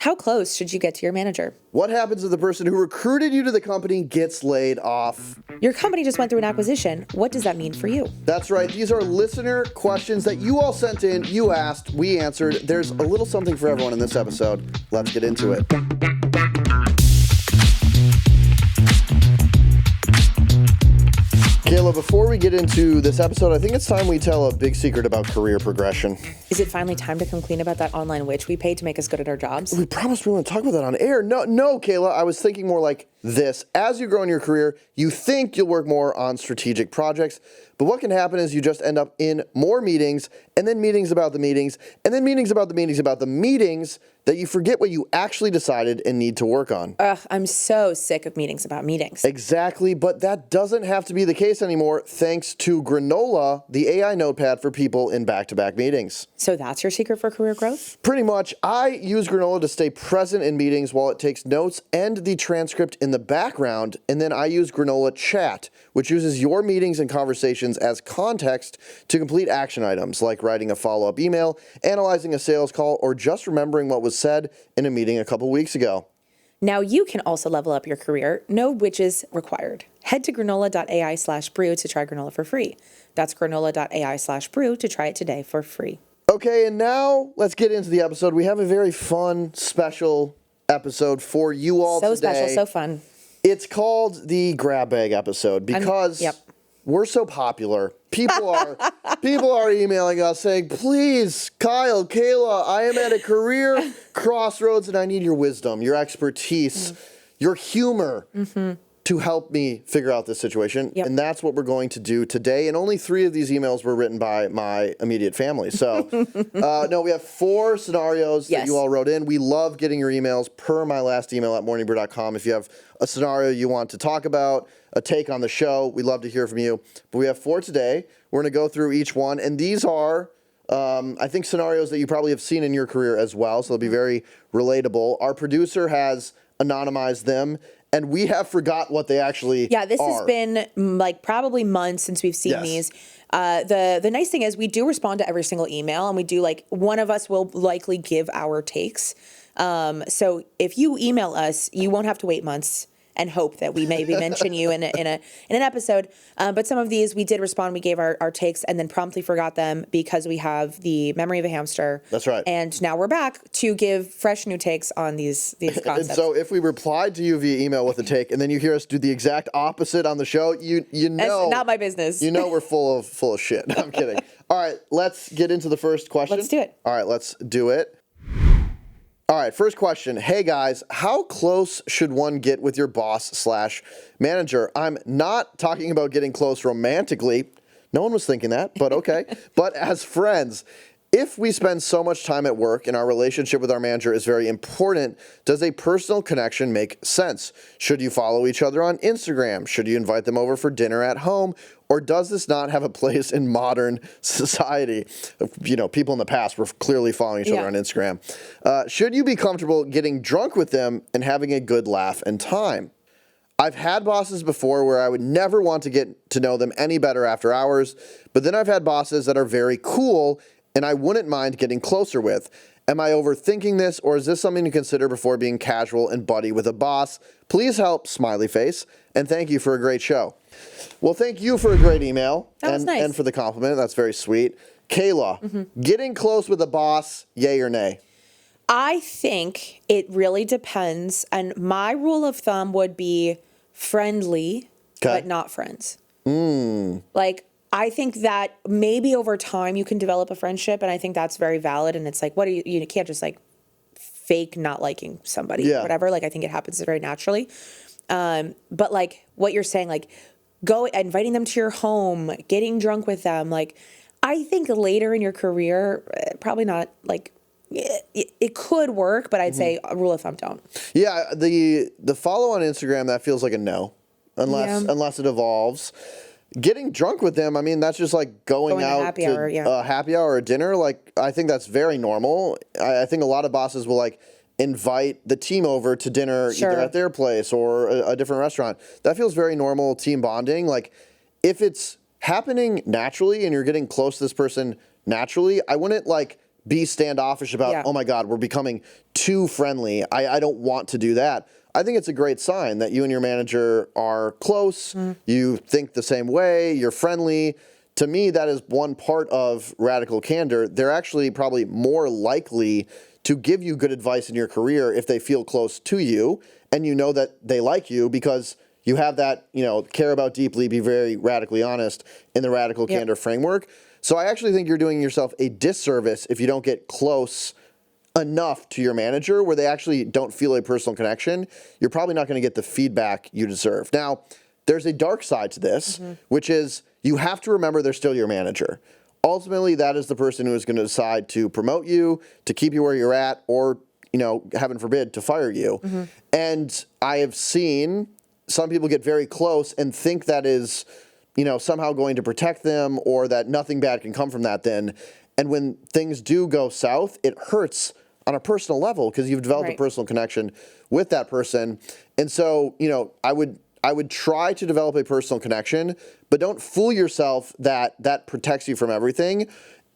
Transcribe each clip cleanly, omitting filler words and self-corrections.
How close should you get to your manager? What happens if the person who recruited you to the company gets laid off? Your company just went through an acquisition. What does that mean for you? That's right. These are listener questions that you all sent in, you asked, we answered. There's a little something for everyone in this episode. Let's get into it. Kayla, before we get into this episode, I think it's time we tell a big secret about career progression. Is it finally time to come clean about that online witch we paid to make us good at our jobs? We promised we wouldn't talk about that on air. No, Kayla. I was thinking more like this. As you grow in your career, you think you'll work more on strategic projects, but what can happen is you just end up in more meetings, and then meetings about the meetings, and then meetings about the meetings about the meetings, that you forget what you actually decided and need to work on. Ugh, I'm so sick of meetings about meetings. Exactly, but that doesn't have to be the case anymore thanks to Granola, the AI notepad for people in back-to-back meetings. So that's your secret for career growth? Pretty much. I use Granola to stay present in meetings while it takes notes and the transcript in the background, and then I use Granola Chat, which uses your meetings and conversations as context to complete action items like writing a follow-up email, analyzing a sales call, or just remembering what was said in a meeting a couple weeks ago. Now you can also level up your career. No witches required. Head to granola.ai/brew to try granola for free. That's granola.ai/brew to try it today for free. Okay, and now let's get into the episode. We have a very fun, special epised for you all So today. special, so fun. It's called the grab bag episode because we're so popular. People are emailing us saying, please, Kyle, Kayla, I am at a career crossroads and I need your wisdom, your expertise, your humor to help me figure out this situation. Yep. And that's what we're going to do today. And only 3 of these emails were written by my immediate family. So, no, we have 4 scenarios that you all wrote in. We love getting your emails per my last email at morningbrew.com. If you have a scenario you want to talk about, a take on the show, we'd love to hear from you. But we have 4 today. We're going to go through each one. And these are, I think, scenarios that you probably have seen in your career as well. So they'll be very relatable. Our producer has anonymized them, and we have forgot what they actually are. Yeah, this has been like probably months since we've seen these. The nice thing is we do respond to every single email, and we do, like, one of us will likely give our takes. So if you email us, you won't have to wait months and hope that we maybe mention you in an episode. But some of these we did respond, we gave our takes, and then promptly forgot them because we have the memory of a hamster. That's right. And now we're back to give fresh new takes on these concepts. And so if we replied to you via email with a take, and then you hear us do the exact opposite on the show, you know, it's not my business. You know we're full of shit. No, I'm kidding. All right, let's get into the first question. Let's do it. All right, let's do it. All right, first question. Hey guys, how close should one get with your boss/manager? I'm not talking about getting close romantically. No one was thinking that, but okay. But as friends, if we spend so much time at work and our relationship with our manager is very important, does a personal connection make sense? Should you follow each other on Instagram? Should you invite them over for dinner at home? Or does this not have a place in modern society? You know, people in the past were clearly following each other on Instagram. Should you be comfortable getting drunk with them and having a good laugh and time? I've had bosses before where I would never want to get to know them any better after hours, but then I've had bosses that are very cool and I wouldn't mind getting closer with. Am I overthinking this, or is this something to consider before being casual and buddy with a boss? Please help, smiley face, and thank you for a great show. Well, thank you for a great email. That was nice. And for the compliment. That's very sweet. Kayla, getting close with a boss, yay or nay? I think it really depends. And my rule of thumb would be friendly, but not friends. Like, I think that maybe over time you can develop a friendship, and I think that's very valid. And it's like, you can't just like fake not liking somebody or whatever. Like, I think it happens very naturally. But like what you're saying, like go inviting them to your home, getting drunk with them. Like, I think later in your career, probably not. Like, it could work, but I'd say a rule of thumb, don't. Yeah, the follow on Instagram, that feels like a no, unless it evolves. Getting drunk with them, I mean, that's just like going out happy to hour, a happy hour or dinner. Like, I think that's very normal. I think a lot of bosses will like invite the team over to dinner either at their place or a different restaurant. That feels very normal, team bonding. Like, if it's happening naturally and you're getting close to this person naturally, I wouldn't like be standoffish about, oh my God, we're becoming too friendly. I don't want to do that. I think it's a great sign that you and your manager are close. You think the same way. You're friendly. To me, that is one part of radical candor. They're actually probably more likely to give you good advice in your career if they feel close to you and you know that they like you because you have that, care about deeply, be very radically honest in the radical candor framework. So I actually think you're doing yourself a disservice if you don't get close enough to your manager where they actually don't feel a personal connection. You're probably not going to get the feedback you deserve. Now, there's a dark side to this, which is you have to remember they're still your manager. Ultimately, that is the person who is going to decide to promote you, to keep you where you're at, or, heaven forbid, to fire you. And I have seen some people get very close and think that is, somehow going to protect them or that nothing bad can come from that then. And when things do go south, it hurts on a personal level because you've developed a personal connection with that person. And so, I would try to develop a personal connection, but don't fool yourself that that protects you from everything.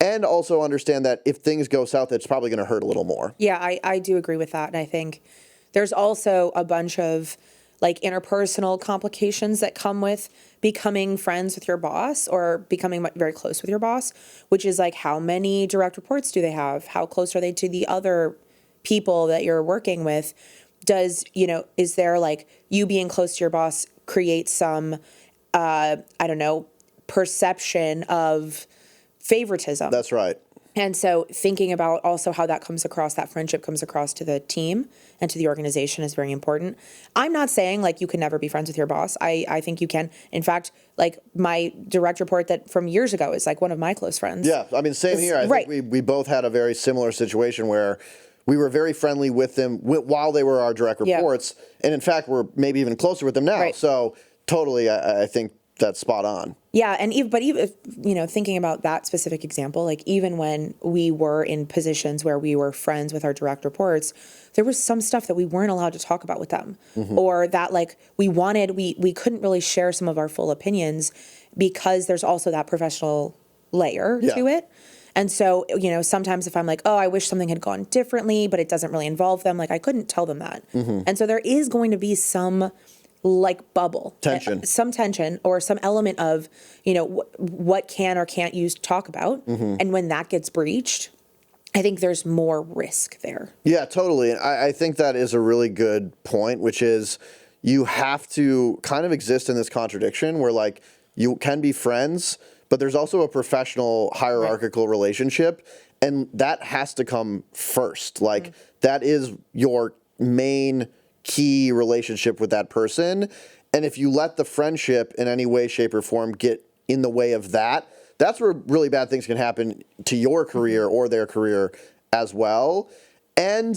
And also understand that if things go south, it's probably going to hurt a little more. Yeah, I do agree with that. And I think there's also a bunch of interpersonal complications that come with becoming friends with your boss or becoming very close with your boss, which is how many direct reports do they have? How close are they to the other people that you're working with? Does, is there you being close to your boss create some, perception of favoritism? That's right. And so thinking about also how that comes across, that friendship comes across to the team and to the organization is very important. I'm not saying you can never be friends with your boss. I think you can. In fact, my direct report that from years ago is one of my close friends. Yeah, I mean, same here. I think we both had a very similar situation where we were very friendly with them while they were our direct reports. And in fact, we're maybe even closer with them now. So totally, I think that's spot on. Yeah, and even thinking about that specific example, even when we were in positions where we were friends with our direct reports, there was some stuff that we weren't allowed to talk about with them, or that we couldn't really share some of our full opinions because there's also that professional layer to it. And so, sometimes if I'm I wish something had gone differently, but it doesn't really involve them, I couldn't tell them that. And so there is going to be some bubble tension, some tension or some element of, what can or can't you talk about. And when that gets breached, I think there's more risk there. Yeah, totally. And I think that is a really good point, which is you have to kind of exist in this contradiction where you can be friends, but there's also a professional hierarchical relationship. And that has to come first. That is your main key relationship with that person. And if you let the friendship in any way, shape, or form get in the way of that, that's where really bad things can happen to your career or their career as well. And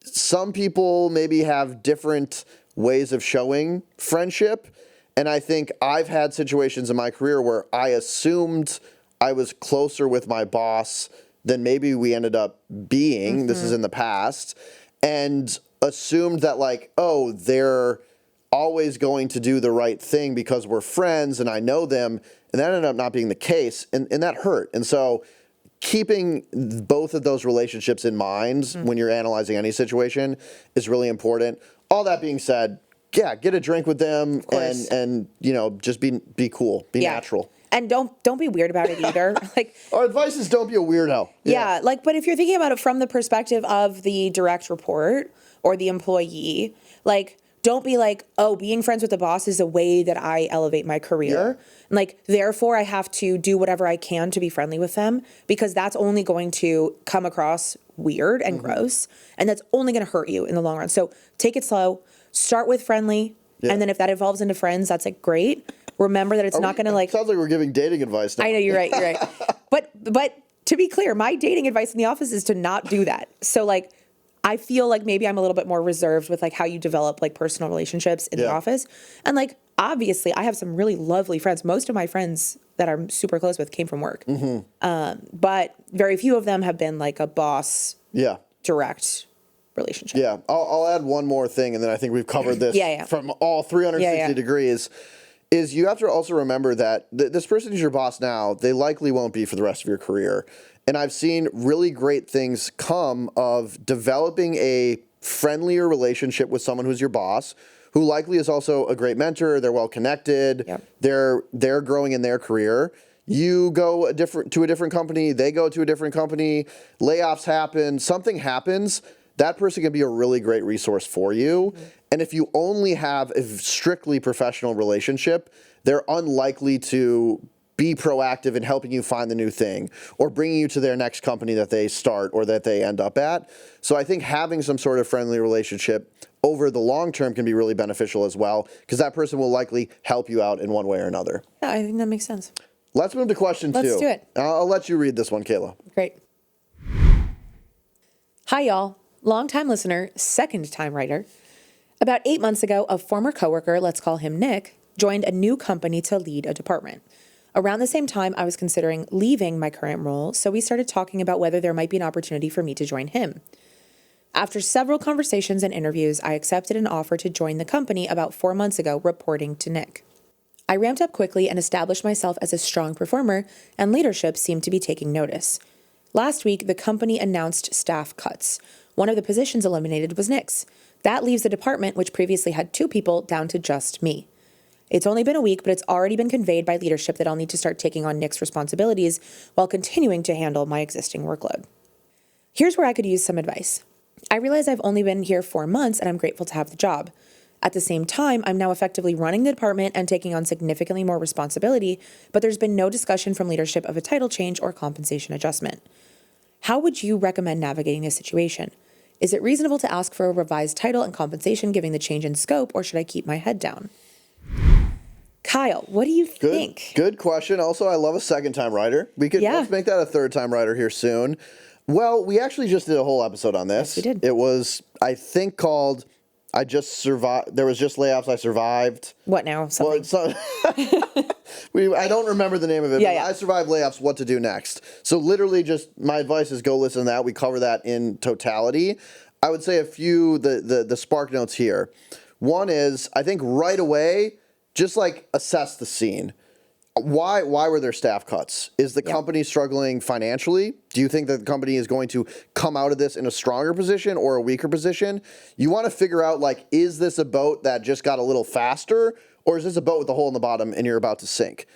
some people maybe have different ways of showing friendship. And I think I've had situations in my career where I assumed I was closer with my boss than maybe we ended up being. This is in the past. And assumed that they're always going to do the right thing because we're friends and I know them. And that ended up not being the case. And that hurt. And so keeping both of those relationships in mind when you're analyzing any situation is really important. All that being said, get a drink with them and just be cool, be natural. And don't be weird about it either. Our advice is don't be a weirdo. Yeah, but if you're thinking about it from the perspective of the direct report or the employee, don't be being friends with the boss is a way that I elevate my career. Therefore I have to do whatever I can to be friendly with them because that's only going to come across weird and gross, and that's only going to hurt you in the long run. So take it slow, start with friendly, and then if that evolves into friends, that's great. Remember that it's not going to Sounds like we're giving dating advice now. I know, you're right. But to be clear, my dating advice in the office is to not do that. So I feel maybe I'm a little bit more reserved with how you develop personal relationships in the office. And obviously I have some really lovely friends. Most of my friends that I'm super close with came from work. But very few of them have been a boss direct relationship. Yeah. I'll add one more thing and then I think we've covered this from all 360 degrees. is you have to also remember that this person who's your boss now, they likely won't be for the rest of your career. And I've seen really great things come of developing a friendlier relationship with someone who's your boss, who likely is also a great mentor. They're well connected. Yep. They're growing in their career. You go to a different company. They go to a different company. Layoffs happen. Something happens. That person can be a really great resource for you. Mm-hmm. And if you only have a strictly professional relationship, they're unlikely to be proactive in helping you find the new thing or bringing you to their next company that they start or that they end up at. So I think having some sort of friendly relationship over the long term can be really beneficial as well, because that person will likely help you out in one way or another. Yeah, I think that makes sense. Let's move to question 2. Let's do it. I'll let you read this one, Kayla. Great. Hi, y'all. Long-time listener, second-time writer. About 8 months ago, a former coworker, let's call him Nick, joined a new company to lead a department. Around the same time, I was considering leaving my current role, so we started talking about whether there might be an opportunity for me to join him. After several conversations and interviews, I accepted an offer to join the company about 4 months ago, reporting to Nick. I ramped up quickly and established myself as a strong performer, and leadership seemed to be taking notice. Last week, the company announced staff cuts. One of the positions eliminated was Nick's. That leaves the department, which previously had 2 people, down to just me. It's only been a week, but it's already been conveyed by leadership that I'll need to start taking on Nick's responsibilities while continuing to handle my existing workload. Here's where I could use some advice. I realize I've only been here 4 months and I'm grateful to have the job. At the same time, I'm now effectively running the department and taking on significantly more responsibility, but there's been no discussion from leadership of a title change or compensation adjustment. How would you recommend navigating this situation? Is it reasonable to ask for a revised title and compensation given the change in scope, or should I keep my head down? Kyle, what do you think? Good question. Also, I love a second-time writer. Let's make that a third-time writer here soon. Well, we actually just did a whole episode on this. Yes, we did. It was, I think, called I Just Survived. There was just layoffs. I survived. What now? Something. Well, I don't remember the name of it. Yeah. I survived layoffs. What to do next? So literally, just my advice is go listen to that. We cover that in totality. I would say a few the spark notes here. One is, I think right away, just like assess the scene. Why were there staff cuts? Is the company struggling financially? Do you think that the company is going to come out of this in a stronger position or a weaker position? You want to figure out, like, is this a boat that just got a little faster, or is this a boat with a hole in the bottom and you're about to sink?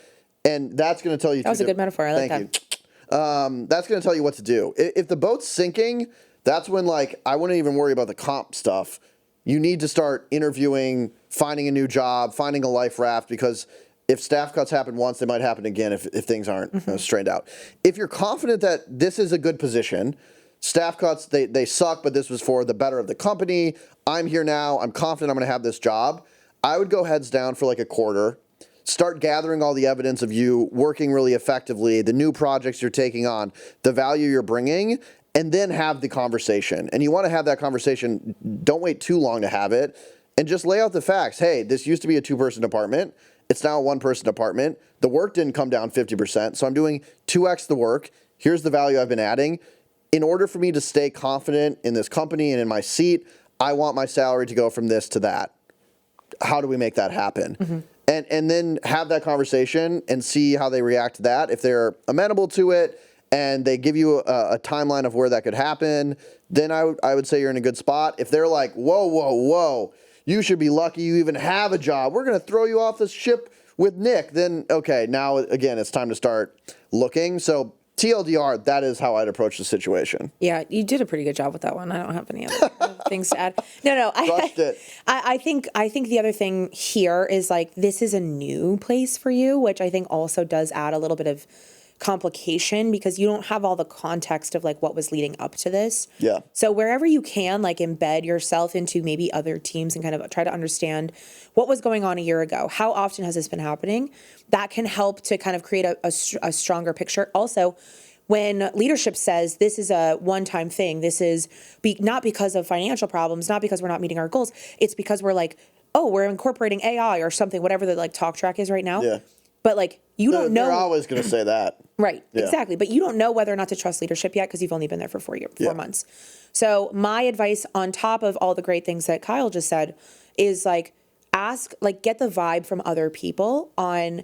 And that's going to tell you. That was a good metaphor. I like that. Thank you. That's going to tell you what to do. If the boat's sinking, that's when, like, I wouldn't even worry about the comp stuff. You need to start interviewing, finding a new job, finding a life raft, because if staff cuts happen once, they might happen again if things aren't straightened out. If you're confident that this is a good position, staff cuts, they suck, but this was for the better of the company. I'm here now. I'm confident I'm going to have this job. I would go heads down for like a quarter. Start gathering all the evidence of you working really effectively, the new projects you're taking on, the value you're bringing, and then have the conversation. And you want to have that conversation. Don't wait too long to have it. And just lay out the facts. Hey, this used to be a 2-person department. It's now a 1-person department. The work didn't come down 50%, so I'm doing 2x the work. Here's the value I've been adding. In order for me to stay confident in this company and in my seat, I want my salary to go from this to that. How do we make that happen? And then have that conversation and see how they react to that. If they're amenable to it and they give you a timeline of where that could happen, then I would say you're in a good spot. If they're like, whoa, you should be lucky you even have a job. We're going to throw you off the ship with Nick. Then, okay, now, again, it's time to start looking. So TLDR, that is how I'd approach the situation. Yeah, you did a pretty good job with that one. I don't have any other things to add. No, I think the other thing here is, like, this is a new place for you, which I think also does add a little bit of complication because you don't have all the context of, like, what was leading up to this. Yeah. So wherever you can, like, embed yourself into maybe other teams and kind of try to understand what was going on a year ago. How often has this been happening? That can help to kind of create a stronger picture. Also, when leadership says this is a one-time thing, this is not because of financial problems, not because we're not meeting our goals, it's because we're like, oh, we're incorporating AI or something, whatever the, like, talk track is right now. Yeah. But, like, you don't know. They're always going to say that. Right, yeah. Exactly. But you don't know whether or not to trust leadership yet because you've only been there for 4 months. So my advice on top of all the great things that Kyle just said is, like, ask, like, get the vibe from other people on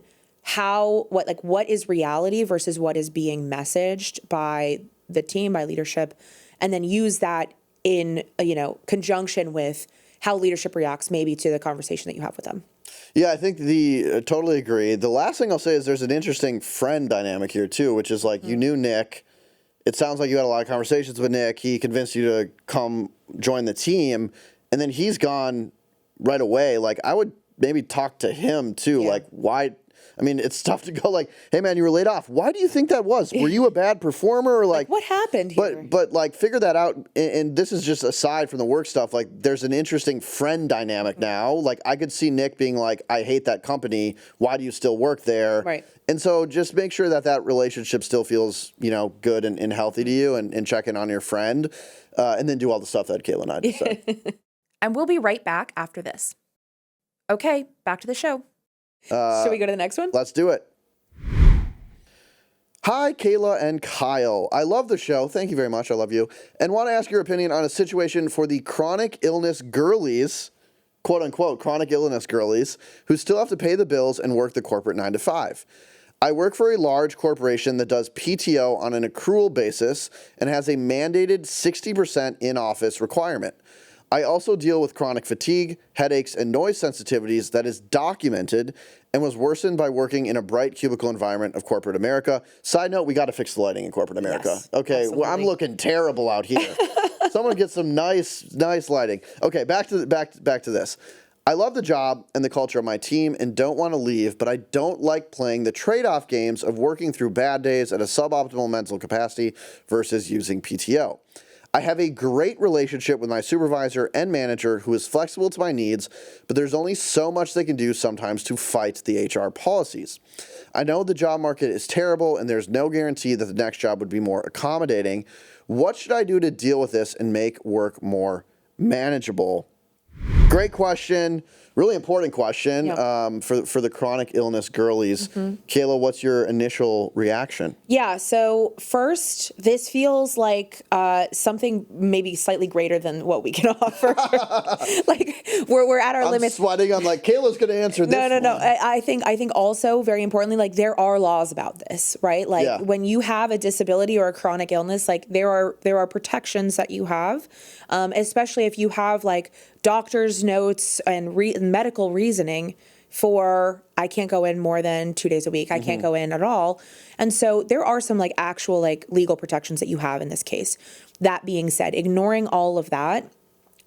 what is reality versus what is being messaged by the team, by leadership, and then use that in, conjunction with how leadership reacts maybe to the conversation that you have with them. Yeah, I think totally agree. The last thing I'll say is there's an interesting friend dynamic here too, which is like, you knew Nick. It sounds like you had a lot of conversations with Nick. He convinced you to come join the team, and then he's gone right away. Like, I would maybe talk to him too. Yeah. Like, why? I mean, it's tough to go like, hey man, you were laid off. Why do you think that was? Were you a bad performer? Or like what happened here? But like, figure that out. And this is just aside from the work stuff. Like, there's an interesting friend dynamic now. Like, I could see Nick being like, I hate that company. Why do you still work there? Right. And so just make sure that relationship still feels, good and healthy to you, and check in on your friend, and then do all the stuff that Kaila and I just said. And we'll be right back after this. Okay, back to the show. Should we go to the next one? Let's do it. Hi, Kaila and Kyle. I love the show. Thank you very much. I love you. And want to ask your opinion on a situation for the chronic illness girlies, quote unquote, chronic illness girlies, who still have to pay the bills and work the corporate 9 to 5. I work for a large corporation that does PTO on an accrual basis and has a mandated 60% in-office requirement. I also deal with chronic fatigue, headaches, and noise sensitivities that is documented and was worsened by working in a bright cubicle environment of corporate America. Side note, we got to fix the lighting in corporate America. Yes, okay, absolutely. well, I'm looking terrible out here. Someone get some nice lighting. Okay, back to this. I love the job and the culture of my team and don't want to leave, but I don't like playing the trade-off games of working through bad days at a suboptimal mental capacity versus using PTO. I have a great relationship with my supervisor and manager who is flexible to my needs, but there's only so much they can do sometimes to fight the HR policies. I know the job market is terrible and there's no guarantee that the next job would be more accommodating. What should I do to deal with this and make work more manageable? Great question. Really important question. Yep. For the chronic illness girlies. Kaila, what's your initial reaction? Yeah, so first, this feels like something maybe slightly greater than what we can offer. Like we're at our limits. I'm sweating. I'm like, Kayla's going to answer this. No. I think also very importantly, like there are laws about this, right? Like when you have a disability or a chronic illness, like there are protections that you have, especially if you have like doctor's notes and medical reasoning for I can't go in more than 2 days a week. I can't go in at all. And so there are some like actual like legal protections that you have in this case. That being said, ignoring all of that,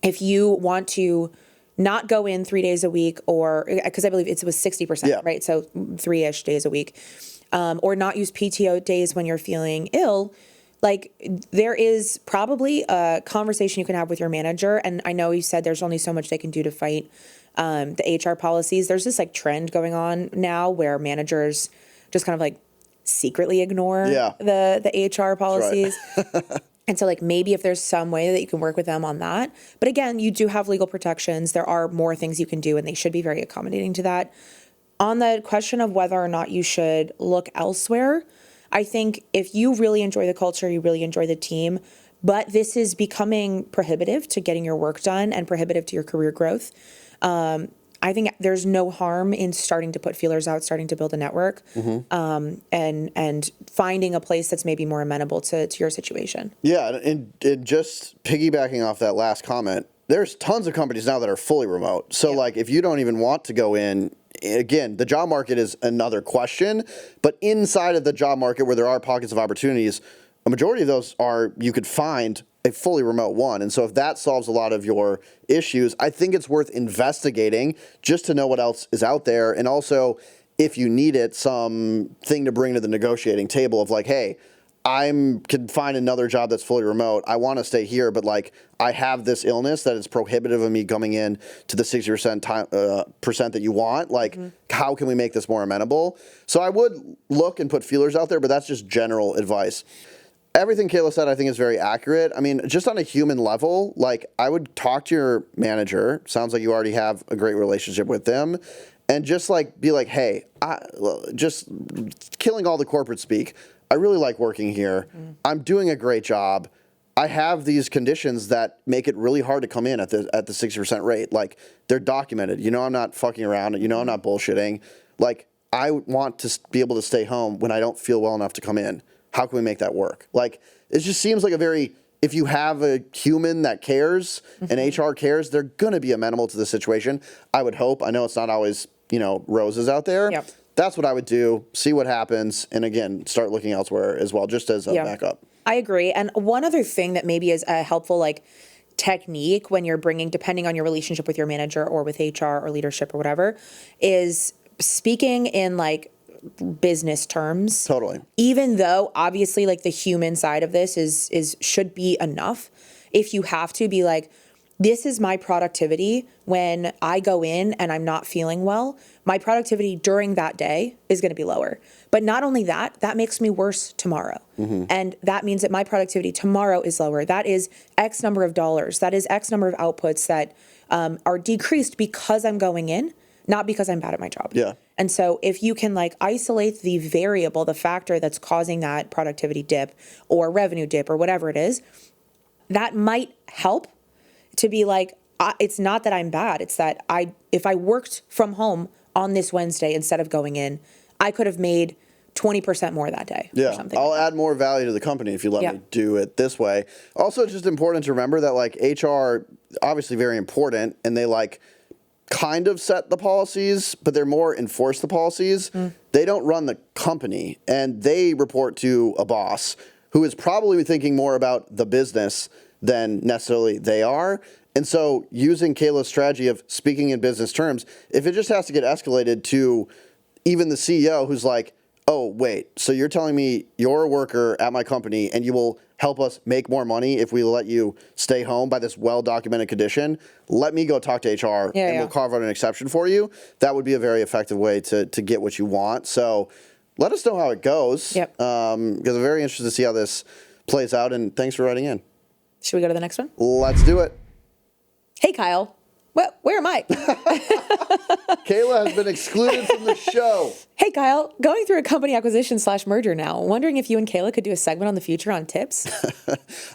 if you want to not go in 3 days a week or because I believe it was 60%, right? So 3-ish days a week, or not use PTO days when you're feeling ill. Like there is probably a conversation you can have with your manager. And I know you said there's only so much they can do to fight the HR policies. There's this like trend going on now where managers just kind of like secretly ignore the HR policies. Right. And so like maybe if there's some way that you can work with them on that. But again, you do have legal protections. There are more things you can do and they should be very accommodating to that. On the question of whether or not you should look elsewhere, I think if you really enjoy the culture, you really enjoy the team, but this is becoming prohibitive to getting your work done and prohibitive to your career growth, I think there's no harm in starting to put feelers out, starting to build a network, and finding a place that's maybe more amenable to your situation. Yeah, and just piggybacking off that last comment, there's tons of companies now that are fully remote. So like if you don't even want to go in, again, the job market is another question, but inside of the job market where there are pockets of opportunities, a majority of those are you could find a fully remote one. And so if that solves a lot of your issues, I think it's worth investigating just to know what else is out there. And also, if you need it, something to bring to the negotiating table of like, hey, can find another job that's fully remote. I want to stay here, but like I have this illness that is prohibitive of me coming in to the 60% percent that you want. Like, how can we make this more amenable? So I would look and put feelers out there, but that's just general advice. Everything Kaila said, I think, is very accurate. I mean, just on a human level, like I would talk to your manager. Sounds like you already have a great relationship with them. And just like be like, hey, just killing all the corporate speak. I really like working here. I'm doing a great job. I have these conditions that make it really hard to come in at the 60% rate. Like, they're documented. You know, I'm not fucking around. You know, I'm not bullshitting. Like, I want to be able to stay home when I don't feel well enough to come in. How can we make that work? Like, it just seems like if you have a human that cares and HR cares, they're going to be amenable to the situation. I would hope. I know it's not always, roses out there. Yep. That's what I would do. See what happens. And again, start looking elsewhere as well, just as a backup. I agree. And one other thing that maybe is a helpful technique when you're depending on your relationship with your manager or with HR or leadership or whatever, is speaking in business terms. Totally. Even though obviously the human side of this should be enough. If you have to be this is my productivity when I go in and I'm not feeling well, my productivity during that day is going to be lower. But not only that makes me worse tomorrow. Mm-hmm. And that means that my productivity tomorrow is lower. That is X number of dollars. That is X number of outputs that are decreased because I'm going in, not because I'm bad at my job. Yeah. And so if you can isolate the variable, the factor that's causing that productivity dip or revenue dip or whatever it is, that might help to be it's not that I'm bad. It's that if I worked from home on this Wednesday instead of going in, I could have made 20% more that day. Yeah, or something I'll add more value to the company if you let me do it this way. Also, it's just important to remember that HR, obviously very important, and they kind of set the policies, but they're more enforce the policies. They don't run the company, and they report to a boss who is probably thinking more about the business than necessarily they are. And so using Kayla's strategy of speaking in business terms, if it just has to get escalated to even the CEO who's oh, wait, so you're telling me you're a worker at my company and you will help us make more money if we let you stay home by this well-documented condition, let me go talk to HR and we'll carve out an exception for you. That would be a very effective way to get what you want. So let us know how it goes. Yep. Because I'm very interested to see how this plays out, and thanks for writing in. Should we go to the next one? Let's do it. Hey, Kyle. Where am I? Kaila has been excluded from the show. Hey, Kyle. Going through a company acquisition / merger now. Wondering if you and Kaila could do a segment on the future on tips.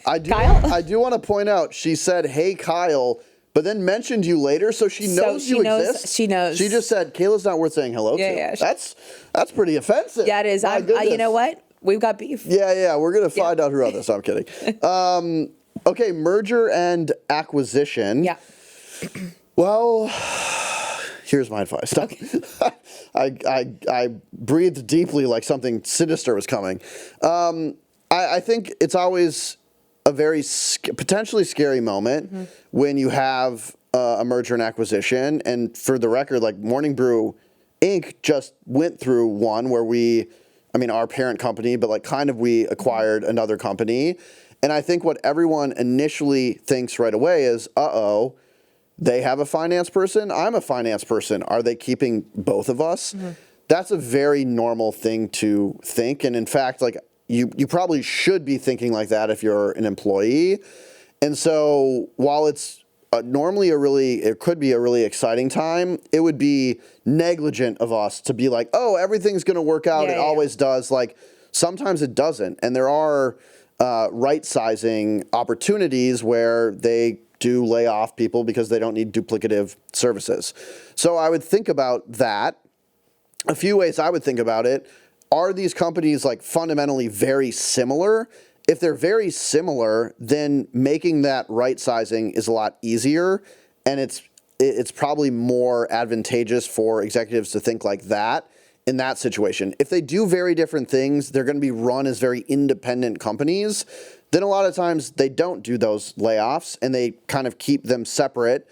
I do want to point out, she said, hey, Kyle, but then mentioned you later, so she knows you exist. She knows. She just said, Kayla's not worth saying hello to. Yeah. That's pretty offensive. Yeah, it is. You know what? We've got beef. Yeah. We're going to find out who wrote this. I'm kidding. Okay, merger and acquisition. Yeah. Well, here's my advice. Okay. I breathed deeply like something sinister was coming. I think it's always a very potentially scary moment when you have a merger and acquisition. And for the record, Morning Brew Inc. just went through one where our parent company, but we acquired another company. And I think what everyone initially thinks right away is, they have a finance person, I'm a finance person. Are they keeping both of us? Mm-hmm. That's a very normal thing to think. And in fact, you probably should be thinking like that if you're an employee. And so while it's normally it could be a really exciting time, it would be negligent of us to be everything's going to work out. It always does. Sometimes it doesn't. And there are right-sizing opportunities where they do lay off people because they don't need duplicative services. So I would think about that. A few ways I would think about it. Are these companies fundamentally very similar? If they're very similar, then making that right-sizing is a lot easier, and it's probably more advantageous for executives to think like that in that situation. If they do very different things, they're going to be run as very independent companies. Then a lot of times they don't do those layoffs and they kind of keep them separate.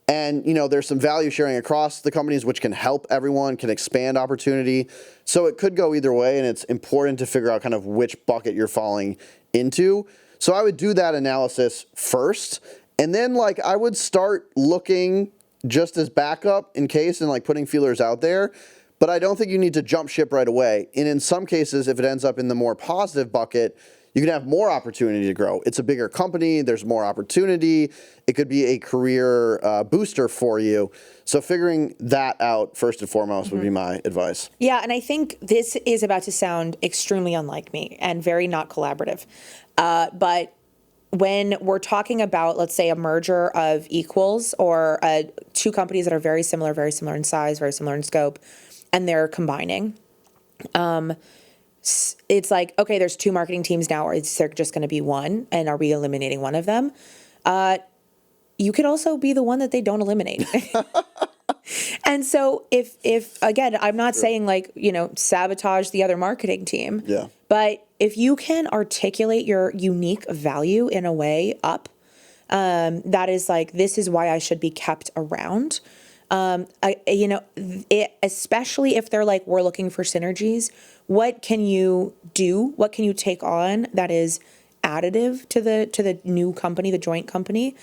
And, there's some value sharing across the companies, which can help everyone, can expand opportunity. So it could go either way, and it's important to figure out kind of which bucket you're falling into. So I would do that analysis first. And then I would start looking just as backup in case and putting feelers out there. But I don't think you need to jump ship right away. And in some cases, if it ends up in the more positive bucket, you can have more opportunity to grow. It's a bigger company. There's more opportunity. It could be a career booster for you. So figuring that out first and foremost would be my advice. Yeah, and I think this is about to sound extremely unlike me and very not collaborative. But when we're talking about, let's say, a merger of equals or two companies that are very similar in size, very similar in scope, and they're combining, it's like, okay, there's two marketing teams now, or is there just going to be one? And are we eliminating one of them? You could also be the one that they don't eliminate. And so if again, I'm not saying like, sabotage the other marketing team. Yeah. But if you can articulate your unique value in a way up, that is like, this is why I should be kept around. Especially if they're like, we're looking for synergies. What can you do? What can you take on that is additive to the new company, the joint company?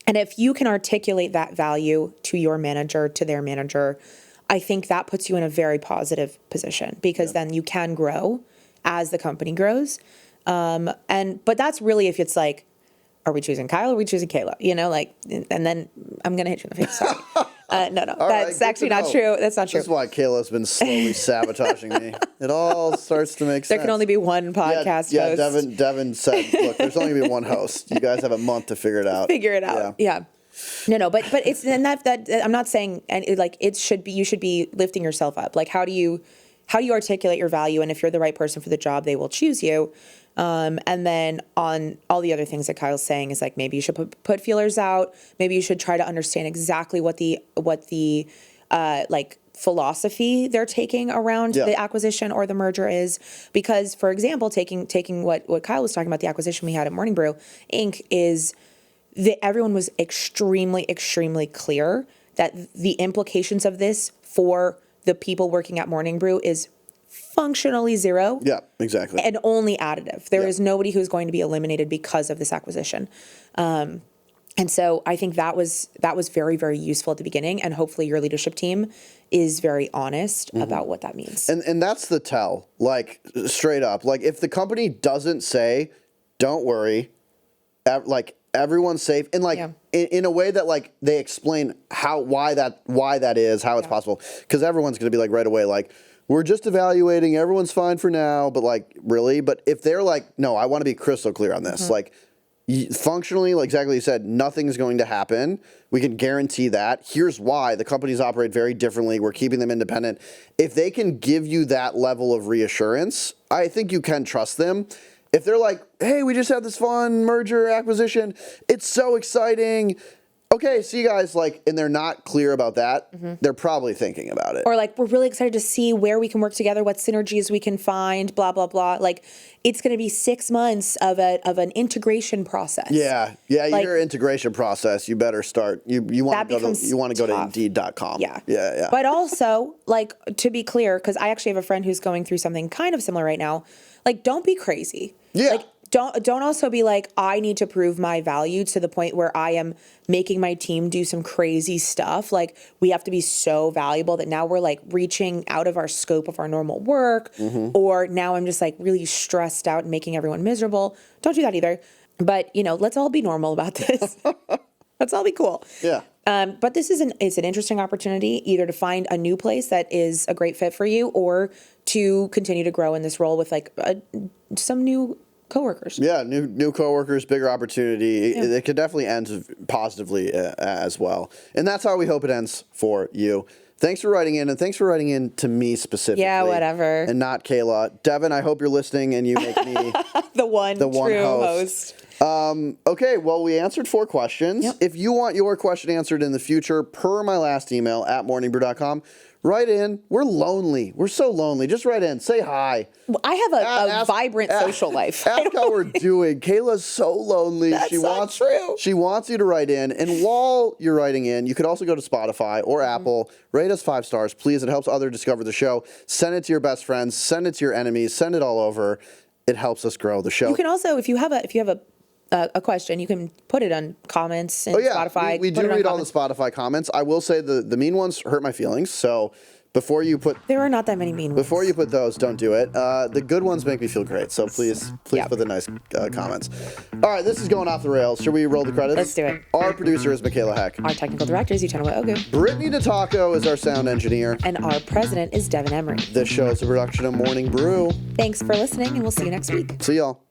And if you can articulate that value to your manager, to their manager, I think that puts you in a very positive position, because then you can grow as the company grows. But that's really if it's like, are we choosing Kyle or are we choosing Kaila? And then I'm going to hit you in the face. Sorry. No, that's actually not true. That's not true. This is why Kayla's been slowly sabotaging me. It all starts to make sense. There can only be one podcast host. Yeah, Devin said, look, there's only going to be one host. You guys have a month to figure it out. Yeah. No, but it's, and that I'm not saying, and you should be lifting yourself up. Like, how do you articulate your value? And if you're the right person for the job, they will choose you. And then on all the other things that Kyle's saying is like, maybe you should put feelers out. Maybe you should try to understand exactly what the philosophy they're taking around the acquisition or the merger is. Because, for example, taking what Kyle was talking about, the acquisition we had at Morning Brew Inc. is that everyone was extremely, extremely clear that the implications of this for the people working at Morning Brew is functionally zero. Yeah, exactly. And only additive. There is nobody who's going to be eliminated because of this acquisition. And so I think that was very, very useful at the beginning. And hopefully your leadership team is very honest about what that means. And that's the tell, like straight up. Like if the company doesn't say, don't worry, like everyone's safe, and like in a way that like they explain why that is, how it's possible. Because everyone's going to be like right away, like, we're just evaluating, everyone's fine for now, but like, really? But if they're like, no, I want to be crystal clear on this. Like, functionally, like exactly you said, nothing's going to happen. We can guarantee that. Here's why. The companies operate very differently. We're keeping them independent. If they can give you that level of reassurance, I think you can trust them. If they're like, hey, we just had this fun merger acquisition, it's so exciting, okay, see you guys, like, and they're not clear about that, they're probably thinking about it. Or like, we're really excited to see where we can work together, what synergies we can find, blah, blah, blah. Like, it's going to be 6 months of an integration process. Yeah, your integration process, you better start. You want to go to Indeed.com. Yeah. But also, like, to be clear, because I actually have a friend who's going through something kind of similar right now. Like, don't be crazy. Yeah. Like, don't also be like, I need to prove my value to the point where I am making my team do some crazy stuff. Like, we have to be so valuable that now we're like reaching out of our scope of our normal work. Or now I'm just like really stressed out and making everyone miserable. Don't do that either. But, let's all be normal about this. Let's all be cool. Yeah. But this it's an interesting opportunity either to find a new place that is a great fit for you, or to continue to grow in this role with like some new coworkers. Yeah, new coworkers, bigger opportunity. It could definitely end positively as well. And that's how we hope it ends for you. Thanks for writing in, and thanks for writing in to me specifically. Yeah, whatever. And not Kaila. Devin, I hope you're listening and you make me the one true host. Okay, well, we answered 4 questions. Yep. If you want your question answered in the future, per my last email at morningbrew.com, write in. We're lonely. We're so lonely. Just write in. Say hi. Well, I have a vibrant social life. Ask how we're doing. Kayla's so lonely. That's not true. She wants you to write in. And while you're writing in, you could also go to Spotify or Apple. Rate us 5 stars, please. It helps others discover the show. Send it to your best friends. Send it to your enemies. Send it all over. It helps us grow the show. You can also, if you have a question, you can put it on comments in Spotify. We do read all the Spotify comments. I will say the mean ones hurt my feelings. So before you put... There are not that many mean ones. Before you put those, don't do it. The good ones make me feel great. So please put the nice comments. All right, this is going off the rails. Should we roll the credits? Let's do it. Our producer is Michaela Heck. Our technical director is Utana Ogu. Brittany DeTaco is our sound engineer. And our president is Devin Emery. This show is a production of Morning Brew. Thanks for listening, and we'll see you next week. See y'all.